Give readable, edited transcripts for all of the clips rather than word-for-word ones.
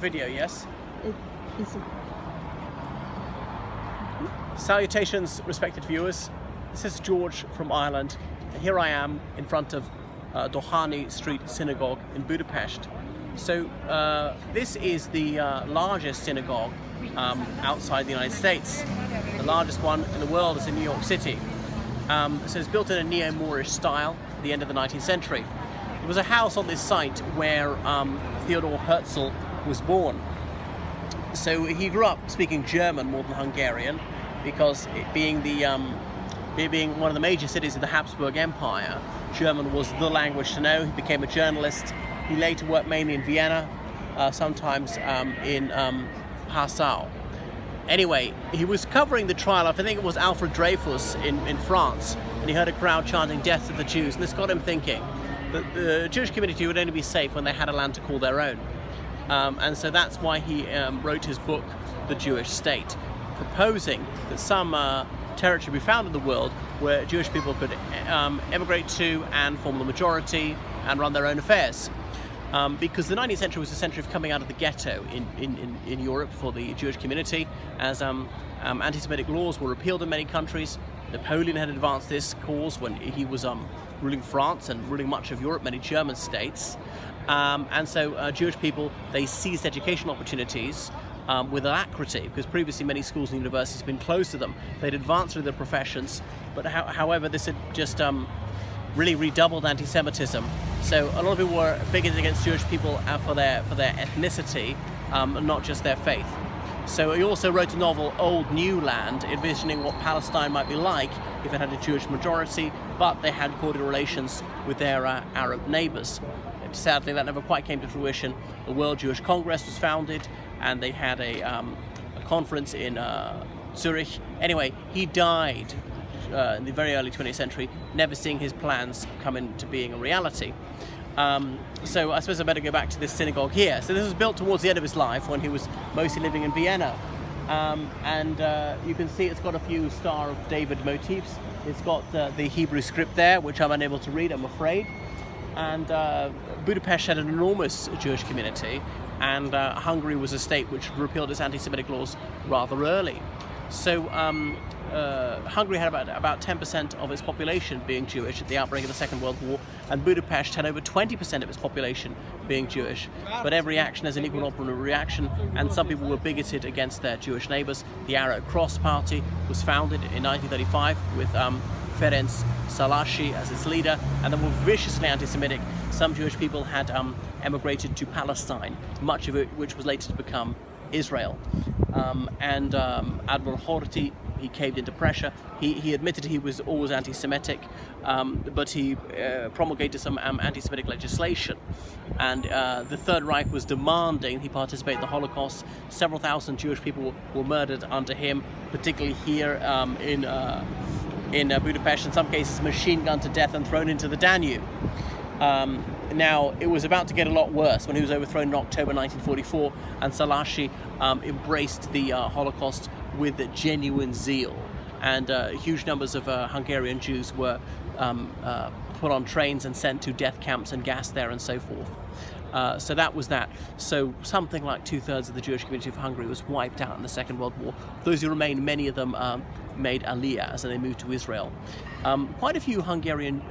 video, yes? It is. Salutations, respected viewers. This is George from Ireland. Here I am in front of Dohány Street Synagogue in Budapest. So this is the largest synagogue outside the United States. The largest one in the world is in New York City. So it's built in a neo-Moorish style at the end of the 19th century. There was a house on this site where Theodor Herzl was born. So he grew up speaking German more than Hungarian, because it being one of the major cities of the Habsburg Empire, German was the language to know. He became a journalist. He later worked mainly in Vienna, sometimes in Passau. Anyway, he was covering the trial of, I think it was Alfred Dreyfus in France, and he heard a crowd chanting "Death to the Jews," and this got him thinking that the Jewish community would only be safe when they had a land to call their own. And so that's why he wrote his book, The Jewish State, proposing that some territory be found in the world where Jewish people could emigrate to and form the majority and run their own affairs. Because the 19th century was a century of coming out of the ghetto in Europe for the Jewish community, as anti-Semitic laws were repealed in many countries. Napoleon had advanced this cause when he was ruling France and ruling much of Europe, many German states. And so Jewish people, they seized educational opportunities with alacrity, because previously many schools and universities had been closed to them. They'd advanced through their professions, but however, this had just really redoubled anti-Semitism. So a lot of people were bigoted against Jewish people for their ethnicity, and not just their faith. So he also wrote a novel, Old New Land, envisioning what Palestine might be like if it had a Jewish majority, but they had cordial relations with their Arab neighbours. Sadly, that never quite came to fruition. The World Jewish Congress was founded, and they had a conference in Zurich. Anyway, he died in the very early 20th century, never seeing his plans come into being a reality. So I suppose I better go back to this synagogue here. So this was built towards the end of his life, when he was mostly living in Vienna. And you can see it's got a few Star of David motifs. It's got the Hebrew script there, which I'm unable to read, I'm afraid. And Budapest had an enormous Jewish community, and Hungary was a state which repealed its anti-Semitic laws rather early. So Hungary had about 10% of its population being Jewish at the outbreak of the Second World War, and Budapest had over 20% of its population being Jewish. But every action has an equal and opposite reaction, and some people were bigoted against their Jewish neighbours. The Arrow Cross Party was founded in 1935 with Ferenc Szálasi as its leader, and they were viciously anti-Semitic. Some Jewish people had emigrated to Palestine, much of it which was later to become Israel. Admiral Horthy, he caved into pressure. He admitted he was always anti-Semitic, but he promulgated some anti-Semitic legislation. And the Third Reich was demanding he participate in the Holocaust. Several thousand Jewish people were murdered under him, particularly here in Budapest, in some cases machine gunned to death and thrown into the Danube. Now, it was about to get a lot worse when he was overthrown in October 1944, and Szálasi embraced the Holocaust with genuine zeal. And huge numbers of Hungarian Jews were put on trains and sent to death camps and gassed there and so forth. So that was that. So something like 2/3 of the Jewish community of Hungary was wiped out in the Second World War. Those who remained, many of them made Aliyah, so they moved to Israel. Quite a few Hungarian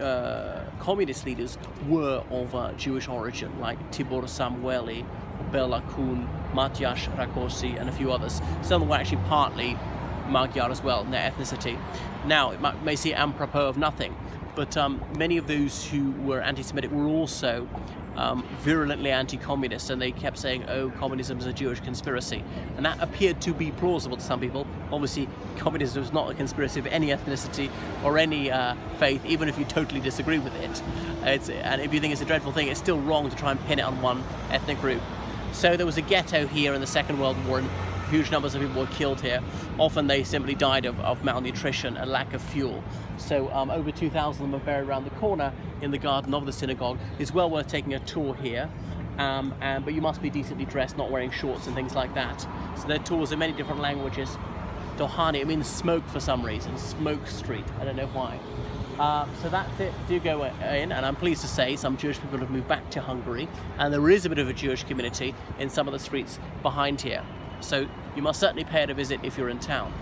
communist leaders were of Jewish origin, like Tibor Samueli, Bela Kun, Matyas Rákosi, and a few others. Some of them were actually partly Magyar as well in their ethnicity. Now, it may seem apropos of nothing, but many of those who were anti-Semitic were also virulently anti-communist, and they kept saying, oh, communism is a Jewish conspiracy. And that appeared to be plausible to some people. Obviously, communism is not a conspiracy of any ethnicity or any faith, even if you totally disagree with it. And if you think it's a dreadful thing, it's still wrong to try and pin it on one ethnic group. So there was a ghetto here in the Second World War, and huge numbers of people were killed here. Often they simply died of malnutrition and lack of fuel. So over 2,000 of them are buried around the corner in the garden of the synagogue. It's well worth taking a tour here, but you must be decently dressed, not wearing shorts and things like that. So there are tours in many different languages. Dohány, it means smoke for some reason, Smoke Street, I don't know why. So that's it. Do go in, and I'm pleased to say some Jewish people have moved back to Hungary, and there is a bit of a Jewish community in some of the streets behind here. So you must certainly pay it a visit if you're in town.